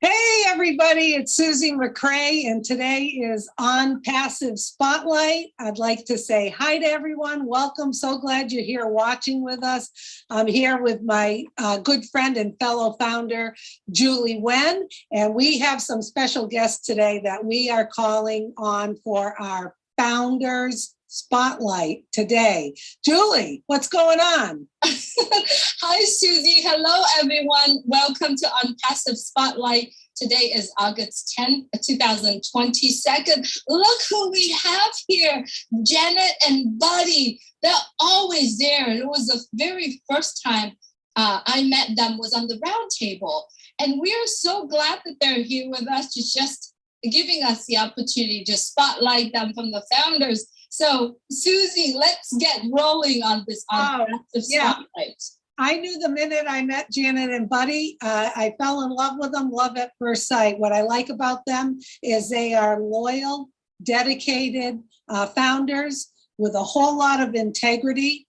Hey everybody, it's Susie McCrae, and today is On Passive Spotlight. I'd like to say hi to everyone. Welcome. So glad you're here watching with us. I'm here with my good friend and fellow founder, Julie Wen, and we have some special guests today that we are calling on for our Founders Spotlight today. Julie, what's going on? Hi, Susie. Hello, everyone. Welcome to OnPassive Spotlight. Today is August 10th, 2022. Look who we have here, Janet and Buddy. They're always there. And it was the very first time I met them was on the round table. And we are so glad that they're here with us, just giving us the opportunity to spotlight them from the founders. So, Susie, let's get rolling on this OnPassive Spotlight. I knew the minute I met Janet and Buddy, I fell in love with them, love at first sight. What I like about them is they are loyal, dedicated founders with a whole lot of integrity,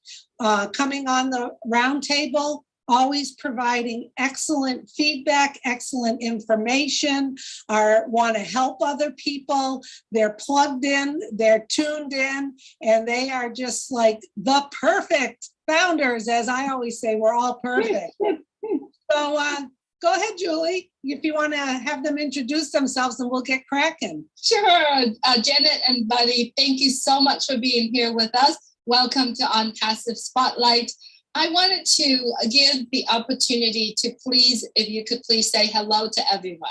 coming on the round table, always providing excellent feedback, excellent information, want to help other people. They're plugged in, they're tuned in, and they are just like the perfect founders. As I always say, we're all perfect. So go ahead, Julie, if you want to have them introduce themselves and we'll get cracking. Sure. Janet and Buddy, thank you so much for being here with us. Welcome to OnPassive Spotlight. I wanted to give the opportunity to please, if you could please say hello to everyone.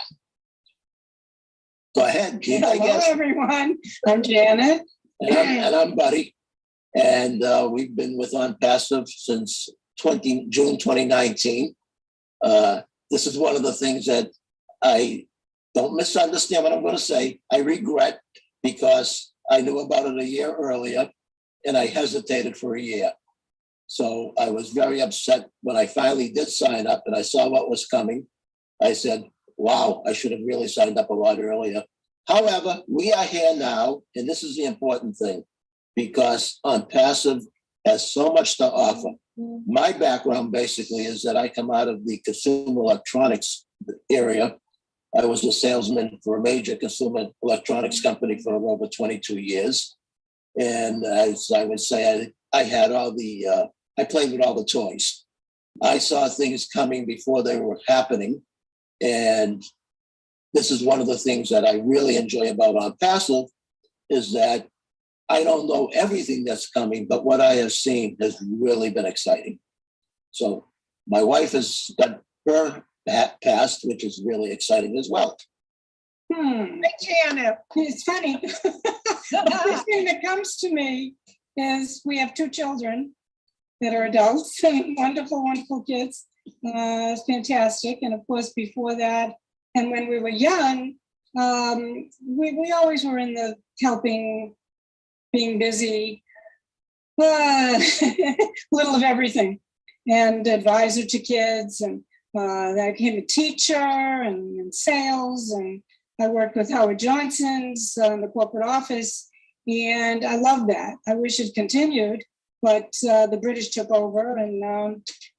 Go ahead. Hello, everyone. I'm Janet. And I'm Buddy. And we've been with OnPassive since June 2019. This is one of the things that I don't misunderstand what I'm going to say. I regret because I knew about it a year earlier and I hesitated for a year. So I was very upset when I finally did sign up and I saw what was coming. I said, wow, I should have really signed up a lot earlier. However, we are here now, and this is the important thing, because OnPassive has so much to offer. My background basically is that I come out of the consumer electronics area. I was a salesman for a major consumer electronics company for over 22 years. And as I would say, I had all the, I played with all the toys. I saw things coming before they were happening. And this is one of the things that I really enjoy about OnPassive is that I don't know everything that's coming, but what I have seen has really been exciting. So my wife has got her passed, which is really exciting as well. Hey, Janet. It's funny. The first thing that comes to me is we have two children that are adults and wonderful, wonderful kids. It's fantastic. And of course, before that, and when we were young, we always were in the helping, being busy, little of everything, and advisor to kids. And I became a teacher and in sales, and I worked with Howard Johnson's in the corporate office, and I love that. I wish it continued, but the British took over, and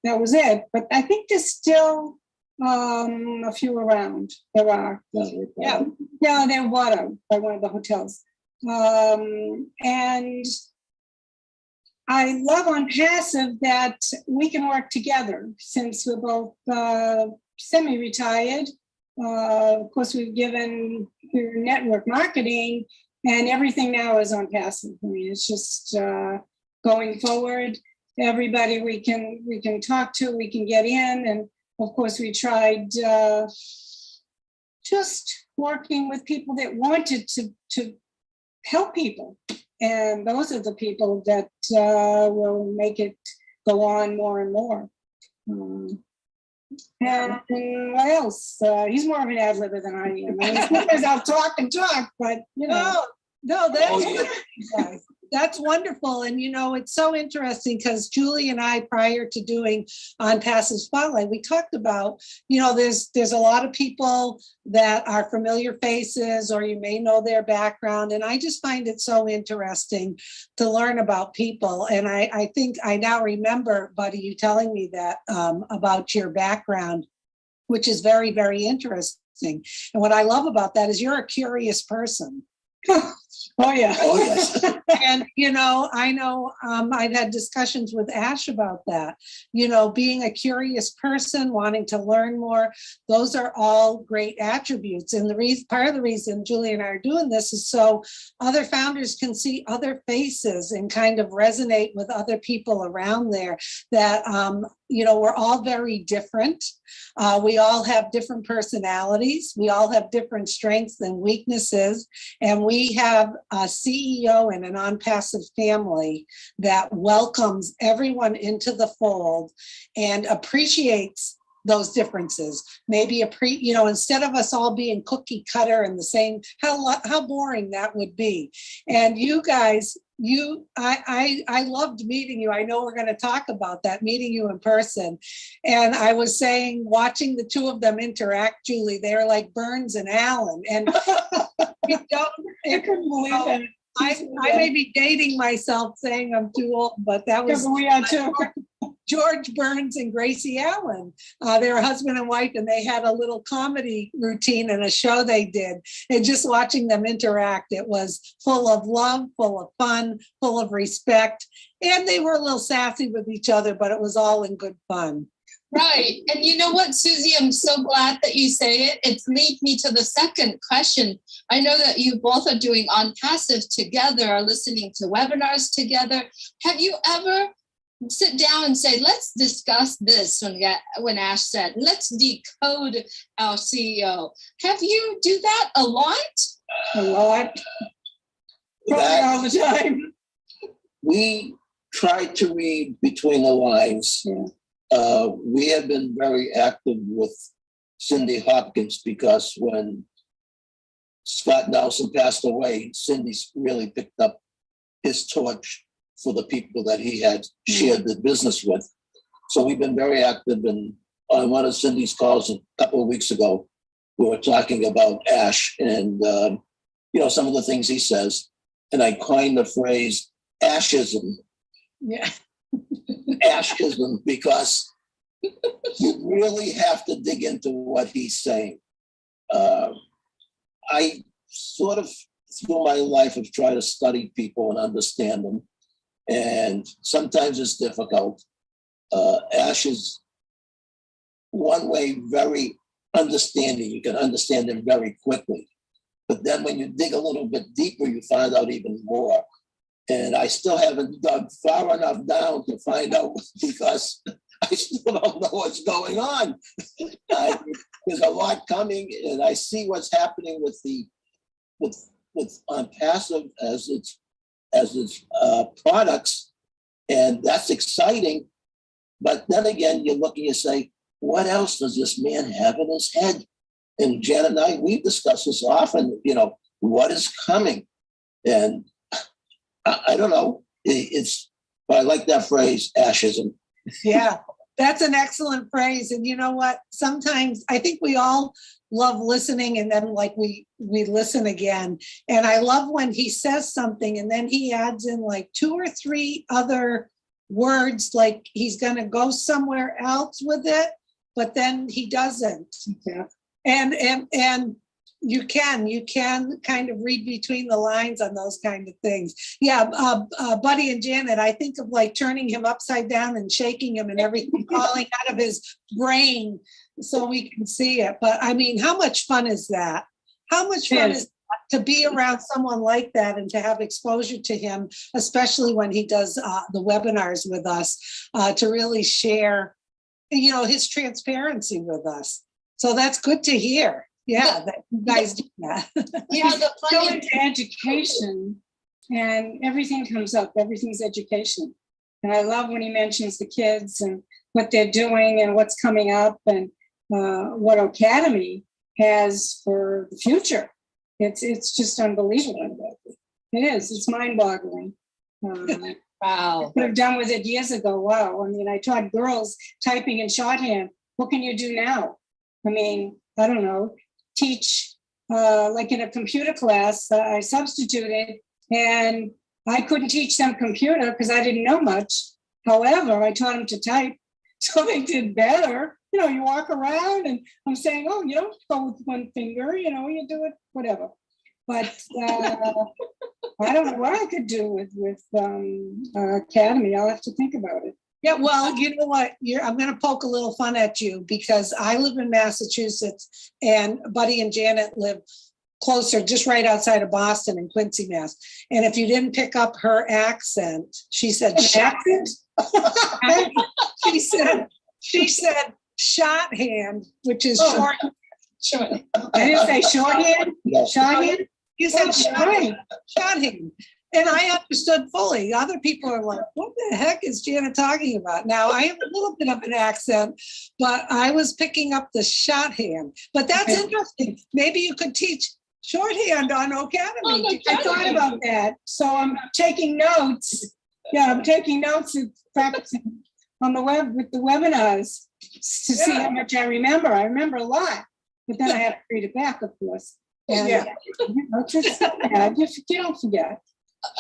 that was it. But I think there's still a few around. There are. Yeah, they're bought out by one of the hotels. And I love OnPassive that we can work together since we're both semi-retired. Of course, we've given network marketing, and everything now is OnPassive. I mean, it's just going forward. Everybody we can talk to, we can get in, and of course, we tried just working with people that wanted to help people, and those are the people that will make it go on more and more. And what else? He's more of an ad-libber than I am. I mean, sometimes I'll talk and talk, but you know. No, that's wonderful. And, you know, it's so interesting because Julie and I, prior to doing OnPassive Spotlight, we talked about, you know, there's a lot of people that are familiar faces, or you may know their background. And I just find it so interesting to learn about people. And I think I now remember, Buddy, you telling me that about your background, which is very, very interesting. everything. And what I love about that is you're a curious person. Oh, yeah. Oh, yes. And, I know I've had discussions with Ash about that, being a curious person, wanting to learn more. Those are all great attributes. And part of the reason Julie and I are doing this is so other founders can see other faces and kind of resonate with other people around there that, we're all very different. We all have different personalities. We all have different strengths and weaknesses. And we have a CEO in an ONPASSIVE family that welcomes everyone into the fold and appreciates those differences. Maybe instead of us all being cookie cutter and the same, how boring that would be. And you guys, I loved meeting you. I know we're going to talk about that, meeting you in person. And I was saying, watching the two of them interact, Julie, they're like Burns and Allen. And I couldn't believe it. I may be dating myself saying I'm too old, but that was we are too. George Burns and Gracie Allen. They were husband and wife, and they had a little comedy routine and a show they did. And just watching them interact, it was full of love, full of fun, full of respect. And they were a little sassy with each other, but it was all in good fun. Right. And you know what, Susie, I'm so glad that you say it. It leads me to the second question. I know that you both are doing ONPASSIVE together, are listening to webinars together. Have you ever sit down and say, let's discuss this when Ash said, let's decode our CEO? Have you do that a lot? A lot. Probably all the time. We try to read between the lines. Yeah. We have been very active with Cindy Hopkins because when Scott Nelson passed away, Cindy's really picked up his torch for the people that he had shared the business with. So we've been very active. And on one of Cindy's calls a couple of weeks ago, we were talking about Ash and, some of the things he says. And I coined the phrase Ashism. Yeah. Ashism, because you really have to dig into what he's saying. I sort of, through my life, have tried to study people and understand them. And sometimes it's difficult. Ash is one way very understanding. You can understand him very quickly. But then when you dig a little bit deeper, you find out even more. And I still haven't dug far enough down to find out because I still don't know what's going on. There's a lot coming, and I see what's happening with ONPASSIVE as its products, and that's exciting. But then again, you look and you say, what else does this man have in his head? And Janet and I, we discuss this often. What is coming? And I don't know. But I like that phrase, Ashism. Yeah, that's an excellent phrase. And you know what? Sometimes I think we all love listening, and then we listen again. And I love when he says something and then he adds in like 2 or 3 other words, like he's going to go somewhere else with it, but then he doesn't. Yeah. And you can kind of read between the lines on those kind of things. Yeah, Buddy and Janet, I think of like turning him upside down and shaking him and everything falling out of his brain so we can see it. But I mean, how much fun is that? How much fun is that to be around someone like that and to have exposure to him, especially when he does the webinars with us, to really share, his transparency with us. So that's good to hear. Yeah, that you guys do that. Yeah, Go into education and everything comes up. Everything's education. And I love when he mentions the kids and what they're doing and what's coming up and what Academy has for the future. It's just unbelievable. It is. It's mind-boggling. Wow. I could have done with it years ago. Wow. I mean, I taught girls typing in shorthand. What can you do now? I mean, I don't know. Teach like in a computer class. I substituted and I couldn't teach them computer because I didn't know much. However, I taught them to type, so they did better. you walk around and I'm saying, oh, you don't go with one finger, you do it, whatever. But I don't know what I could do with Academy. I'll have to think about it. Yeah, well, you know what? I'm going to poke a little fun at you because I live in Massachusetts and Buddy and Janet live closer, just right outside of Boston in Quincy, Mass. And if you didn't pick up her accent, she said, Accent? she said shot hand, which is Oh. short. Sure. I didn't say shorthand. No. Shorthand. You said Right. shot hand. And I understood fully. Other people are like, what the heck is Janet talking about? Now, I have a little bit of an accent, but I was picking up the shot hand. But that's Okay. interesting. Maybe you could teach shorthand on Academy. I thought about that. So I'm taking notes. Yeah, I'm taking notes and practicing on the web with the webinars to see how much I remember. I remember a lot, but then I have to read it back, of course. And Yeah. just you don't forget.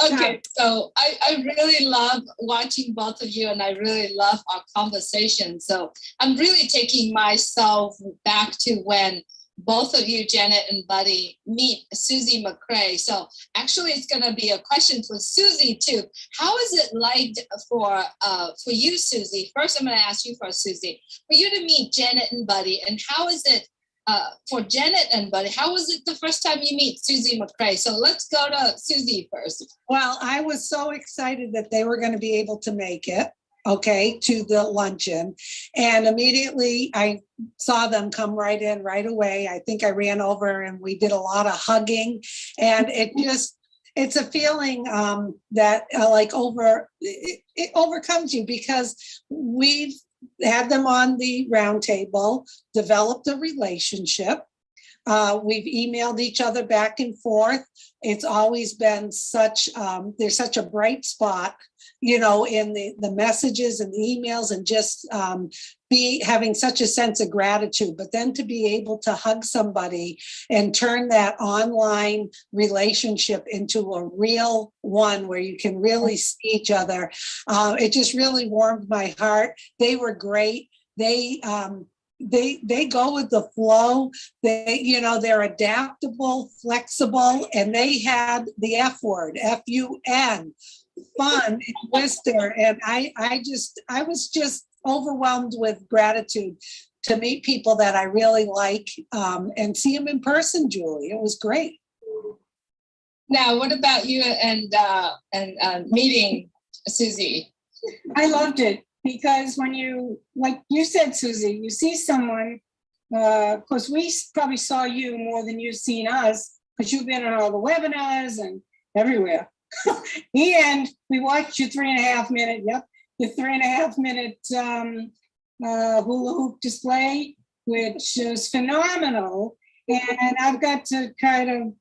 Okay, so I really love watching both of you and I really love our conversation. So I'm really taking myself back to when both of you, Janet and Buddy, meet Susie McCray. So actually it's gonna be a question for Susie too. How is it like for you, Susie? First, I'm gonna ask you first, Susie, for you to meet Janet and Buddy, and how is it for Janet and Buddy, how was it the first time you meet Susie McCray? So let's go to Susie first. Well, I was so excited that they were going to be able to make it, okay, to the luncheon. And immediately I saw them come right in right away. I think I ran over and we did a lot of hugging. And it's a feeling that it overcomes you because we've had them on the round table, developed a relationship. We've emailed each other back and forth. It's always been there's such a bright spot, in the messages and the emails and just having such a sense of gratitude. But then to be able to hug somebody and turn that online relationship into a real one where you can really see each other, it just really warmed my heart. They were great. They go with the flow. They're adaptable, flexible, and they had the F word, F-U-N, fun and Worcester. And I was just overwhelmed with gratitude to meet people that I really like and see them in person, Julie. It was great. Now, what about you and meeting Susie? I loved it because when like you said, Susie, you see someone, because we probably saw you more than you've seen us because you've been on all the webinars and everywhere. And we watched your 3.5 minute, your 3.5 minute hula hoop display, which is phenomenal. And I've got to kind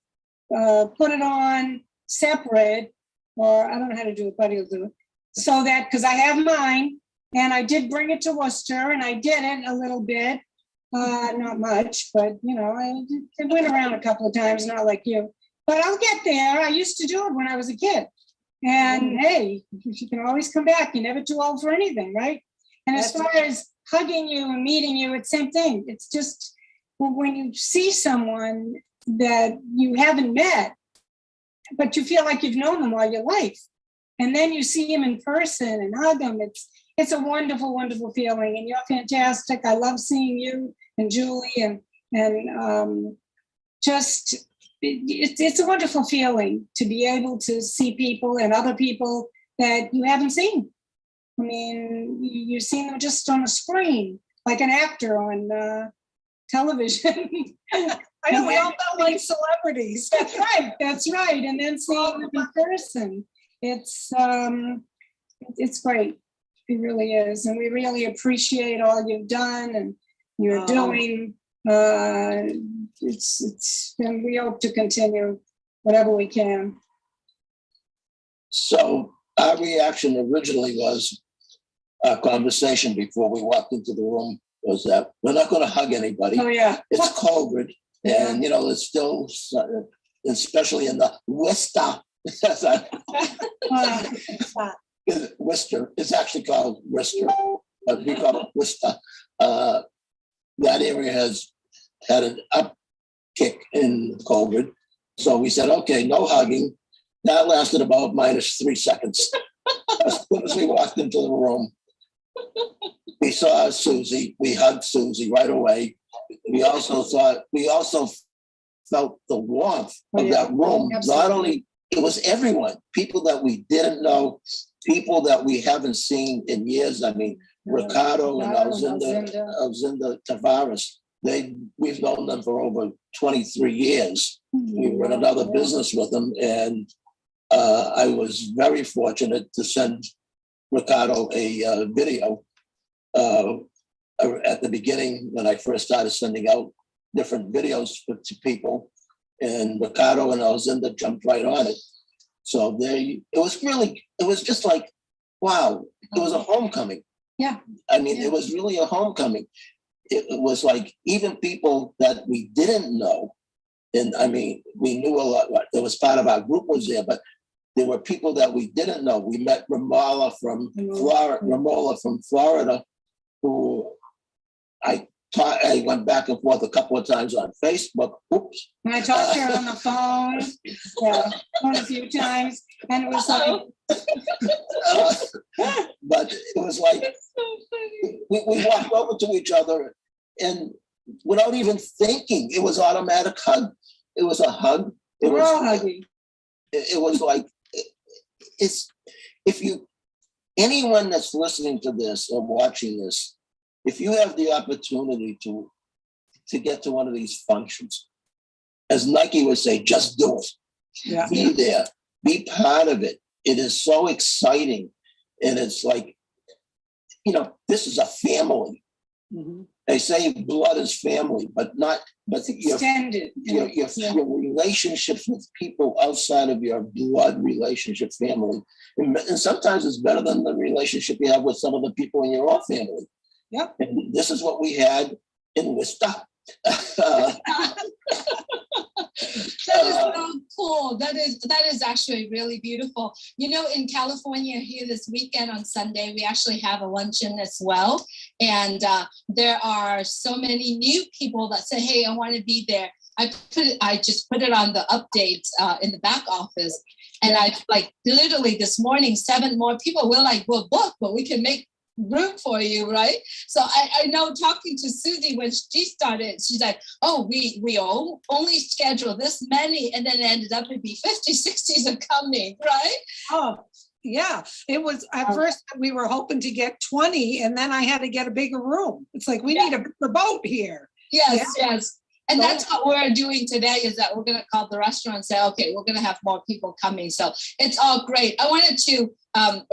of put it on separate, or I don't know how to do it, Buddy will do it. So that, because I have mine, and I did bring it to Worcester, and I did it a little bit, not much, but I went around a couple of times, not like you. But I'll get there. I used to do it when I was a kid. And hey, you can always come back. You're never too old for anything, right? And as far as hugging you and meeting you, it's the same thing. It's just when you see someone that you haven't met, but you feel like you've known them all your life. And then you see them in person and hug them. It's a wonderful, wonderful feeling. And you're fantastic. I love seeing you and Julie and just... It's a wonderful feeling to be able to see people and other people that you haven't seen. I mean, you've seen them just on a screen, like an actor on television. I know, we all felt like celebrities. That's right. And then seeing them in person, it's great. It really is. And we really appreciate all you've done and you're doing. And we hope to continue whatever we can. So our reaction originally was, our conversation before we walked into the room was that we're not going to hug anybody. Oh yeah, It's COVID, and it's still, especially in the Worcester. Worcester. It's actually called Worcester, but we call it Worcester. that area has had an upkick in COVID. So we said, okay, no hugging. That lasted about -3 seconds. As soon as we walked into the room, we saw Susie. We hugged Susie right away. We also felt the warmth of that room. Not only, it was everyone, people that we didn't know, people that we haven't seen in years. I mean, Ricardo and Alzinda Tavares, we've known them for over 23 years. We were in another business with them, and I was very fortunate to send Ricardo a video at the beginning when I first started sending out different videos to people, and Ricardo and Alzinda jumped right on it. So it was just like, wow, it was a homecoming. Yeah. I mean, it was really a homecoming. It was like even people that we didn't know, and I mean, we knew a lot. There was part of our group was there, but there were people that we didn't know. We met Ramola from Florida, who I went back and forth a couple of times on Facebook. Oops. And I talked to her on the phone, a few times, and it was like, but it was like we walked over to each other, and without even thinking, it was automatic hug. It was a hug. It we're was all hugging. It was like anyone that's listening to this or watching this, if you have the opportunity to get to one of these functions, as Nike would say, just do it. Yeah. Be there. Be part of it. It is so exciting. And it's like, this is a family. Mm-hmm. They say blood is family, but Extended. your relationships with people outside of your blood relationship family. And sometimes it's better than the relationship you have with some of the people in your own family. Yep. And this is what we had in Worcester. That is so cool. That is actually really beautiful. In California here this weekend on Sunday, we actually have a luncheon as well. And there are so many new people that say, hey, I want to be there. I just put it on the update in the back office. And I literally this morning, 7 more people were like, we'll book, but we can make room for you, right? So I know talking to Susie when she started, she's like, oh, we only schedule this many, and then it ended up to be 50, 60s are coming, right? Oh, yeah. It was at first we were hoping to get 20, and then I had to get a bigger room. It's like we need a bigger boat here. Yes. And that's what we're doing today is that we're going to call the restaurant and say, okay, we're going to have more people coming. So it's all great. I wanted to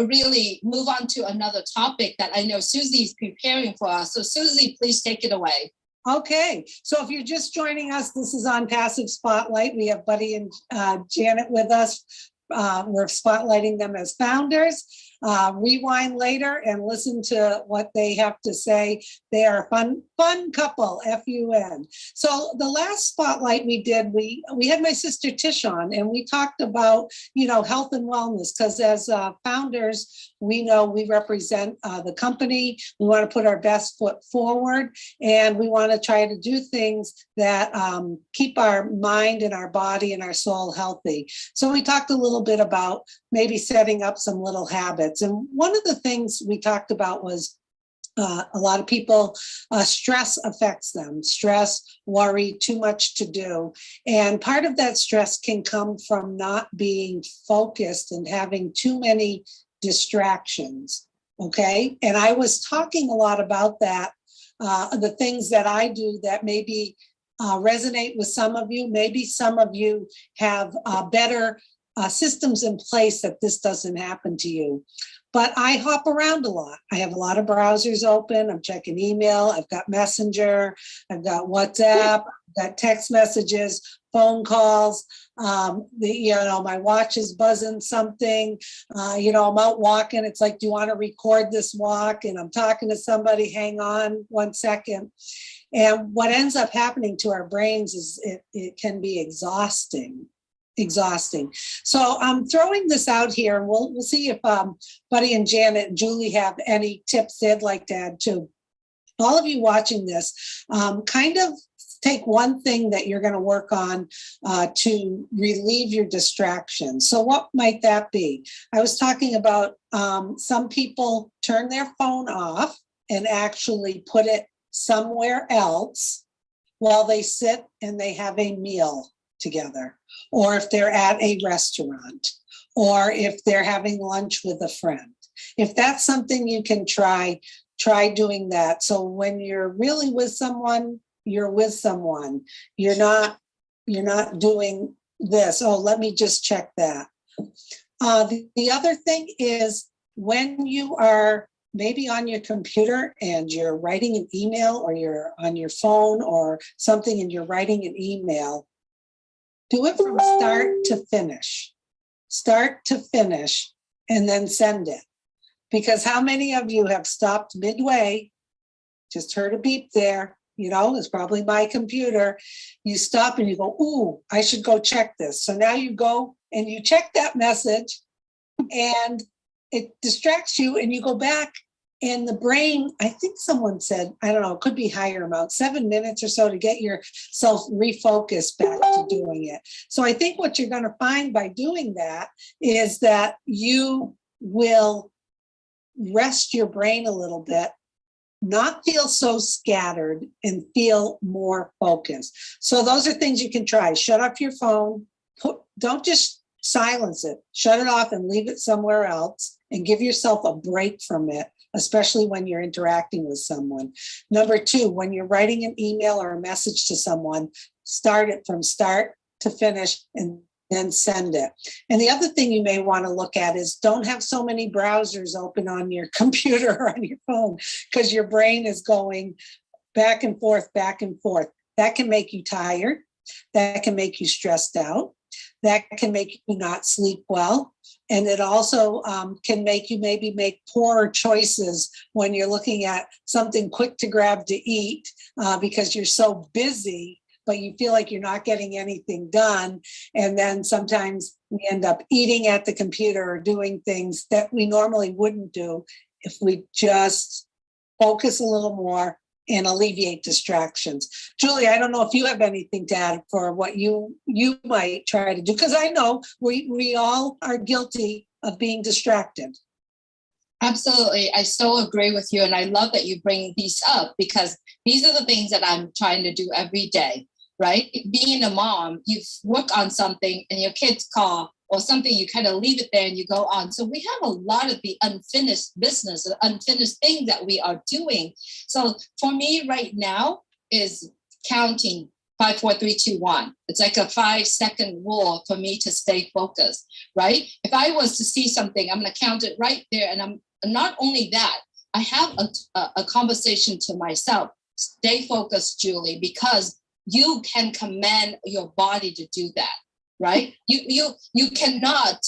really move on to another topic that I know Susie's preparing for us. So Susie, please take it away. Okay, so if you're just joining us, this is ONPASSIVE Spotlight. We have Buddy and Janet with us. We're spotlighting them as founders. Rewind later and listen to what they have to say. They are a fun couple, F-U-N. So the last spotlight we did, we had my sister Tish on, and we talked about, health and wellness, because as founders, we know we represent the company. We want to put our best foot forward, and we want to try to do things that keep our mind and our body and our soul healthy. So we talked a little bit about maybe setting up some little habits. And one of the things we talked about was a lot of people, stress affects them. Stress, worry, too much to do. And part of that stress can come from not being focused and having too many distractions. Okay. And I was talking a lot about that, the things that I do that maybe resonate with some of you. Maybe some of you have better systems in place that this doesn't happen to you. But I hop around a lot. I have a lot of browsers open. I'm checking email. I've got Messenger. I've got WhatsApp. I've got text messages, phone calls. My watch is buzzing something. I'm out walking. It's like, do you want to record this walk? And I'm talking to somebody. Hang on 1 second. And what ends up happening to our brains is it can be exhausting. So I'm throwing this out here, and we'll see if Buddy and Janet and Julie have any tips they'd like to add too. all of you watching this, kind of take one thing that you're going to work on to relieve your distractions. So what might that be? I was talking about some people turn their phone off and actually put it somewhere else while they sit and they have a meal together, or if they're at a restaurant, or if they're having lunch with a friend. If that's something you can try doing that. So when you're really with someone, you're with someone. You're not doing this. Oh, let me just check that. The other thing is when you are maybe on your computer and you're writing an email, or you're on your phone or something and you're writing an email, do it from start to finish. Start to finish and then send it. Because how many of you have stopped midway, just heard a beep there, it's probably my computer. You stop and you go, ooh, I should go check this. So now you go and you check that message and it distracts you and you go back, and the brain, I think someone said, I don't know, it could be higher amount, 7 minutes or so to get yourself refocused back to doing it. So I think what you're going to find by doing that is that you will rest your brain a little bit, not feel so scattered, and feel more focused. So those are things you can try. Shut off your phone. Don't just silence it. Shut it off and leave it somewhere else, and give yourself a break from it, especially when you're interacting with someone. Number 2, when you're writing an email or a message to someone, start it from start to finish and then send it. And the other thing you may want to look at is don't have so many browsers open on your computer or on your phone, because your brain is going back and forth, back and forth. That can make you tired. That can make you stressed out. That can make you not sleep well. And it also can make you maybe make poorer choices when you're looking at something quick to grab to eat because you're so busy, but you feel like you're not getting anything done. And then sometimes we end up eating at the computer or doing things that we normally wouldn't do if we just focus a little more and alleviate distractions. Julie, I don't know if you have anything to add for what you might try to do, because I know we all are guilty of being distracted. Absolutely. I so agree with you. And I love that you bring these up, because these are the things that I'm trying to do every day, right? Being a mom, you work on something and your kids call or something, you kind of leave it there and you go on. So we have a lot of the unfinished business, the unfinished things that we are doing. So for me right now is counting 5, 4, 3, 2, 1. It's like a 5-second rule for me to stay focused, right? If I was to see something, I'm going to count it right there. And I'm not only that, I have a conversation to myself. Stay focused, Julie, because you can command your body to do that. Right? You cannot,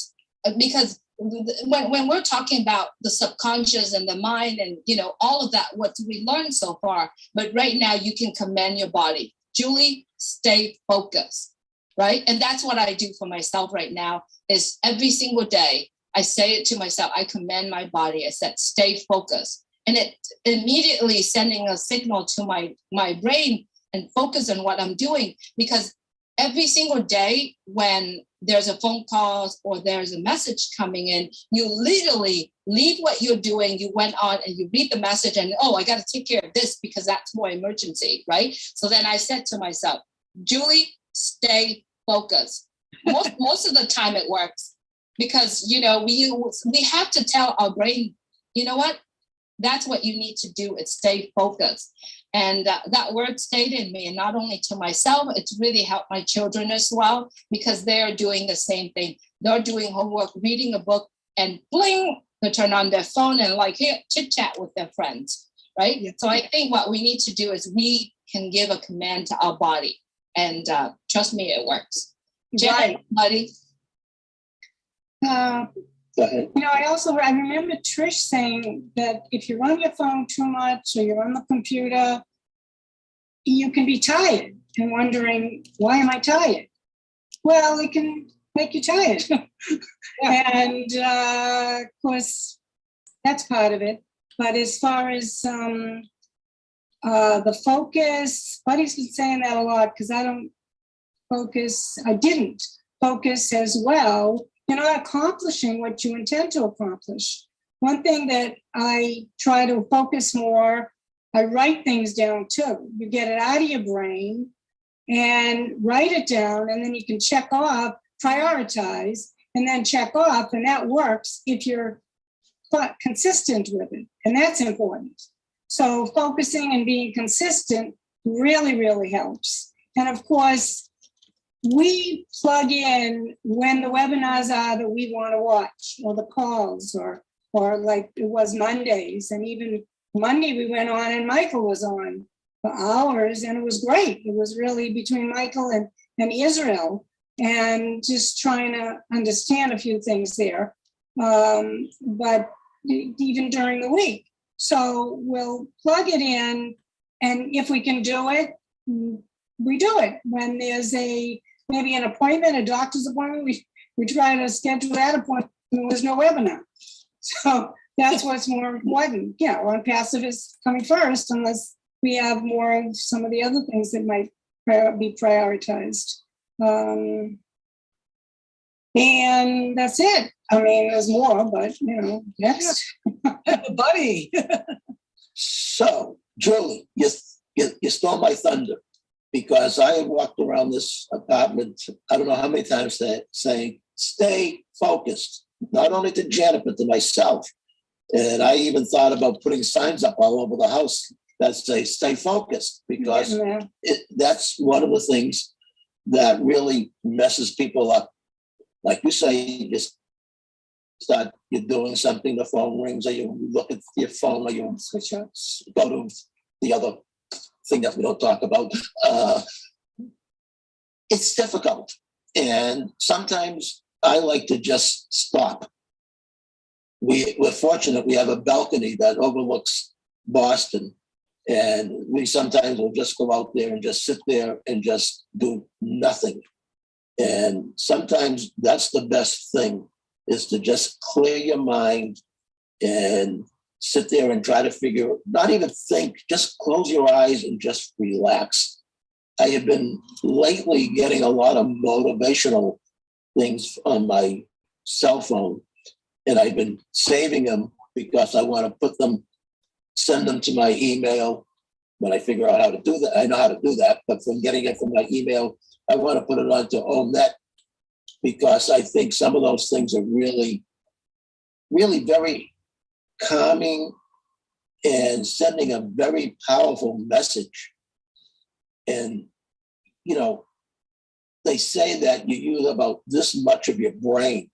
because when we're talking about the subconscious and the mind and, all of that, what we learned so far, but right now you can command your body. Julie, stay focused, right? And that's what I do for myself right now is every single day, I say it to myself, I command my body. I said, stay focused. And it immediately sending a signal to my brain and focus on what I'm doing, because every single day when there's a phone call or there's a message coming in, you literally leave what you're doing. You went on and you read the message and, oh, I got to take care of this because that's more emergency, right? So then I said to myself, Julie, stay focused. Most of the time it works because, we have to tell our brain, you know what? That's what you need to do is stay focused. And that word stayed in me, and not only to myself, it's really helped my children as well, because they're doing the same thing. They're doing homework, reading a book, and bling, they turn on their phone and chit chat with their friends, right? Yeah. So I think what we need to do is we can give a command to our body, and trust me, it works. Right, buddy. Go ahead. I remember Trish saying that if you're on your phone too much or you're on the computer, you can be tired and wondering, why am I tired? Well, it can make you tired. Yeah. And of course, that's part of it. But as far as the focus, Buddy's been saying that a lot because I didn't focus as well. You're not accomplishing what you intend to accomplish. One thing that I try to focus more, I write things down too. You get it out of your brain and write it down, and then you can check off, prioritize, and then check off, and that works if you're consistent with it, and that's important. So focusing and being consistent really, really helps. And of course, we plug in when the webinars are that we want to watch, or the calls, or like it was Mondays, and even Monday we went on and Michael was on for hours, and it was great. It was really between Michael and Israel, and just trying to understand a few things there. But even during the week. So we'll plug it in, and if we can do it, we do it. When there's maybe an appointment, a doctor's appointment, we try to schedule that appointment. There was no webinar. So that's what's more important. Yeah, ONPASSIVE is coming first, unless we have more of some of the other things that might be prioritized. And that's it. I mean, there's more, but next. Buddy. So, Julie, you stole my thunder, because I have walked around this apartment, I don't know how many times, saying, stay focused, not only to Janet, but to myself. And I even thought about putting signs up all over the house that say, stay focused, because that's one of the things that really messes people up. Like you say, you just you're doing something, the phone rings, or you look at your phone, or you switch out, go to the other thing that we don't talk about. It's difficult. And sometimes I like to just stop. We're fortunate we have a balcony that overlooks Boston. And we sometimes will just go out there and just sit there and just do nothing. And sometimes that's the best thing, is to just clear your mind and sit there and try to figure, not even think, just close your eyes and just relax. I have been lately getting a lot of motivational things on my cell phone, and I've been saving them because I want to put them, send them to my email when I figure out how to do that. I know how to do that, but from getting it from my email, I want to put it onto ONET, because I think some of those things are really, really very calming and sending a very powerful message. And, they say that you use about this much of your brain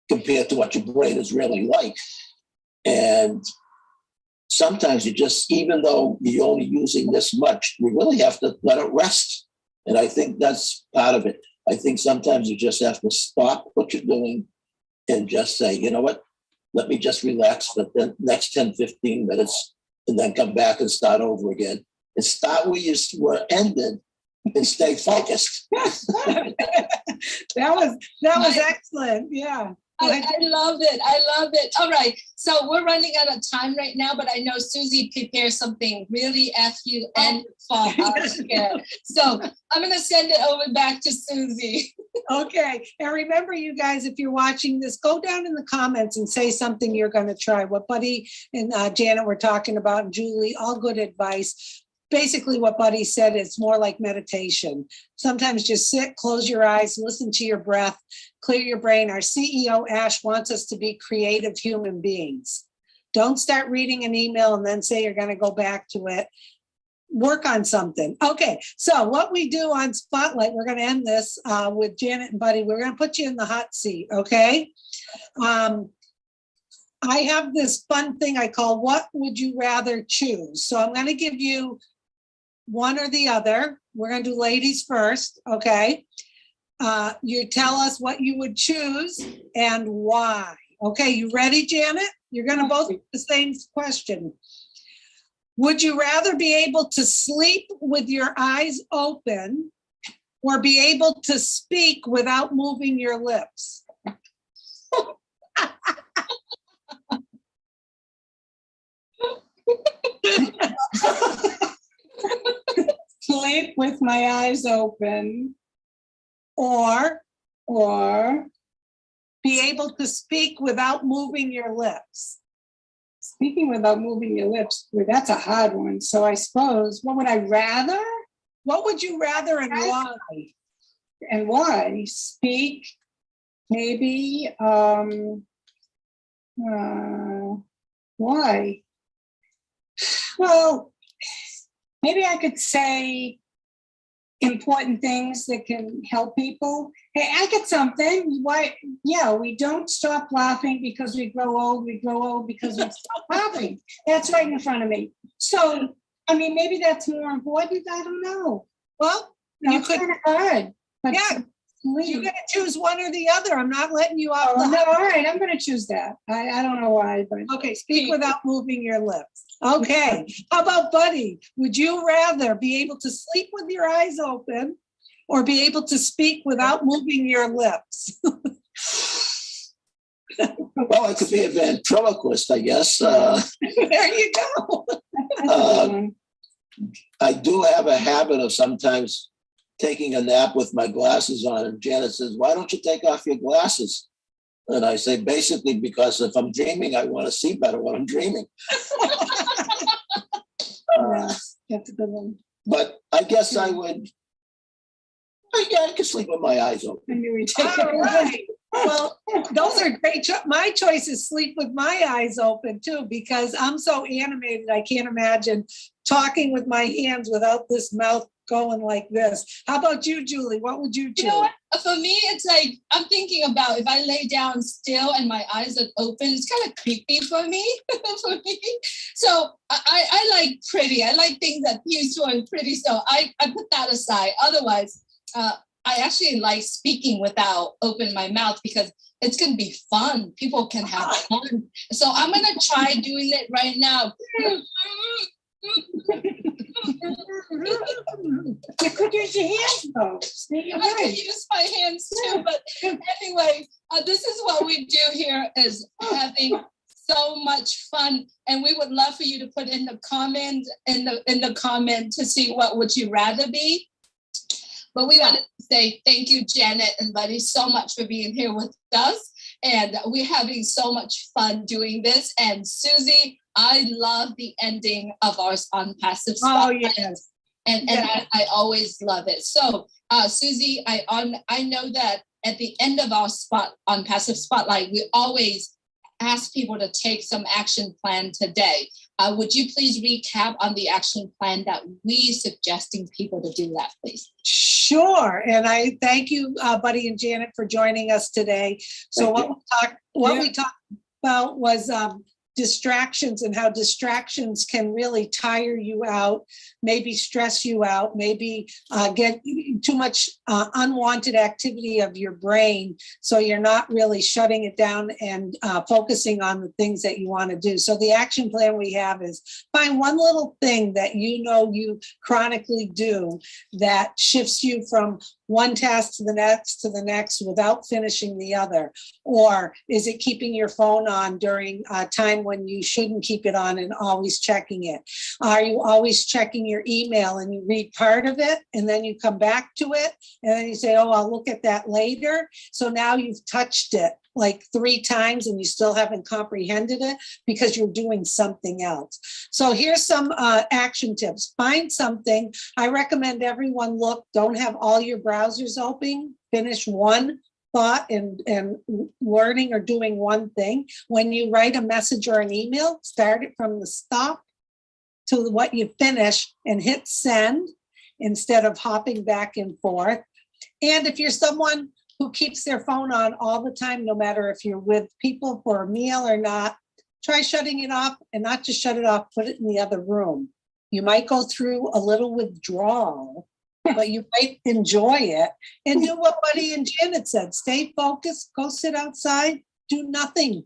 compared to what your brain is really like. And sometimes you just, even though you're only using this much, you really have to let it rest. And I think that's part of it. I think sometimes you just have to stop what you're doing and just say, you know what, let me just relax for the next 10, 15 minutes, and then come back and start over again. And start where you were ended and stay focused. That was excellent. Yeah. I love it. I love it. All right. So we're running out of time right now, but I know Susie prepared something really FUN for us here. So I'm going to send it over back to Susie. Okay. And remember, you guys, if you're watching this, go down in the comments and say something you're going to try. What Buddy and Janet were talking about, and Julie, all good advice. Basically, what Buddy said is more like meditation. Sometimes just sit, close your eyes, listen to your breath, clear your brain. Our CEO, Ash, wants us to be creative human beings. Don't start reading an email and then say you're going to go back to it. Work on something. Okay, so what we do on Spotlight, we're going to end this with Janet and Buddy. We're going to put you in the hot seat, okay? I have this fun thing I call What Would You Rather Choose? So I'm going to give you one or the other. We're going to do ladies first, okay? You tell us what you would choose and why. Okay, you ready, Janet? You're going to both do the same question. Would you rather be able to sleep with your eyes open or be able to speak without moving your lips? sleep with my eyes open, Or or be able to speak without moving your lips. speaking without moving your lips. Well, that's a hard one. So I suppose, what would I rather What would you rather and why? and why? Speak, maybe, why? Well, maybe I could say important things that can help people. Hey, I get something. Why? Yeah, we don't stop laughing because we grow old. We grow old because we stop laughing. That's right in front of me. So, I mean, maybe that's more important. I don't know. Well, No, you it's could, kind of hard. But yeah, you got to choose one or the other. I'm not letting you off Oh, the no, hook. all right, I'm going to choose that. I don't know why, but Okay, speak without moving your lips. Okay, how about Buddy? Would you rather be able to sleep with your eyes open or be able to speak without moving your lips? Well, I could be a ventriloquist, I guess. There you go. that's a good one. I do have a habit of sometimes taking a nap with my glasses on, and Janet says, "Why don't you take off your glasses?" And I say, basically, because if I'm dreaming, I want to see better when I'm dreaming. Yes, that's a good one. But I guess I would, I could sleep with my eyes open. I knew we'd take All it. right. Well, those are great. My choice is sleep with my eyes open too, because I'm so animated. I can't imagine talking with my hands without this mouth going like this. How about you, Julie? What would you choose? You know what? For me, it's like I'm thinking about if I lay down still and my eyes are open, it's kind of creepy for me. For me, so I like pretty. I like things that peaceful and pretty. So I put that aside. Otherwise, I actually like speaking without opening my mouth because it's gonna be fun. People can have fun. So I'm gonna try doing it right now. You could use your hands though. You're I can right. use my hands too, but anyway, this is what we do here is having so much fun, and we would love for you to put in the comment to see what would you rather be. But we want to say thank you, Janet and Buddy, so much for being here with us, and we're having so much fun doing this. And Susie, I love the ending of our ONPASSIVE Spotlight. Oh, yes. And I always love it. So, Susie, I know that at the end of our ONPASSIVE Spotlight, we always ask people to take some action plan today. Would you please recap on the action plan that we suggesting people to do that, please? Sure. And I thank you, Buddy and Janet, for joining us today. So what we talked about was distractions and how distractions can really tire you out, maybe stress you out, maybe get too much unwanted activity of your brain. So you're not really shutting it down and focusing on the things that you want to do. So the action plan we have is find one little thing that you know you chronically do that shifts you from one task to the next without finishing the other? Or is it keeping your phone on during a time when you shouldn't keep it on and always checking it? Are you always checking your email and you read part of it and then you come back to it and then you say, oh, I'll look at that later. So now you've touched it like 3 times and you still haven't comprehended it because you're doing something else. So here's some action tips. Find something. I recommend everyone don't have all your browsers open. Finish one thought and learning or doing one thing. When you write a message or an email, start it from the stop to what you finish and hit send instead of hopping back and forth. And if you're someone who keeps their phone on all the time, no matter if you're with people for a meal or not, try shutting it off, and not just shut it off, put it in the other room. You might go through a little withdrawal, but you might enjoy it. And do what Buddy and Janet said, stay focused, go sit outside, do nothing.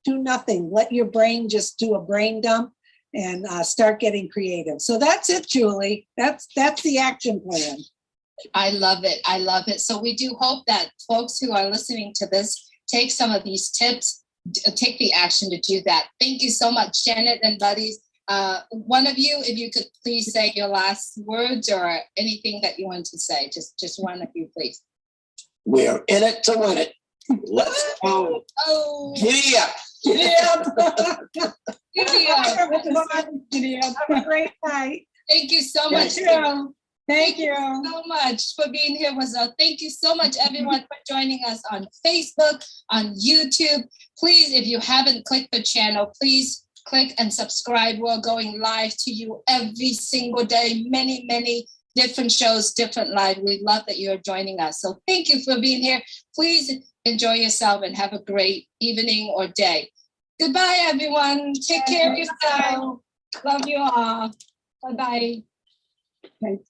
Do nothing. Let your brain just do a brain dump and start getting creative. So that's it, Julie. That's the action plan. I love it. I love it. So we do hope that folks who are listening to this take some of these tips, take the action to do that. Thank you so much, Janet and Buddies. One of you, if you could please say your last words or anything that you want to say, just one of you, please. We're in it to win it. Let's go. Oh, Giddy up. Giddy up. Giddy up. Giddy up. Have a great night. Thank you so much. Thank you. Thank you. So much for being here with us. Thank you so much, everyone, for joining us on Facebook, on YouTube. Please, if you haven't clicked the channel, please click and subscribe. We're going live to you every single day, many different shows, different live. We love that you're joining us. So thank you for being here. Please enjoy yourself and have a great evening or day. Goodbye, everyone. Take care of yourself. Love you all. Bye-bye. Thanks.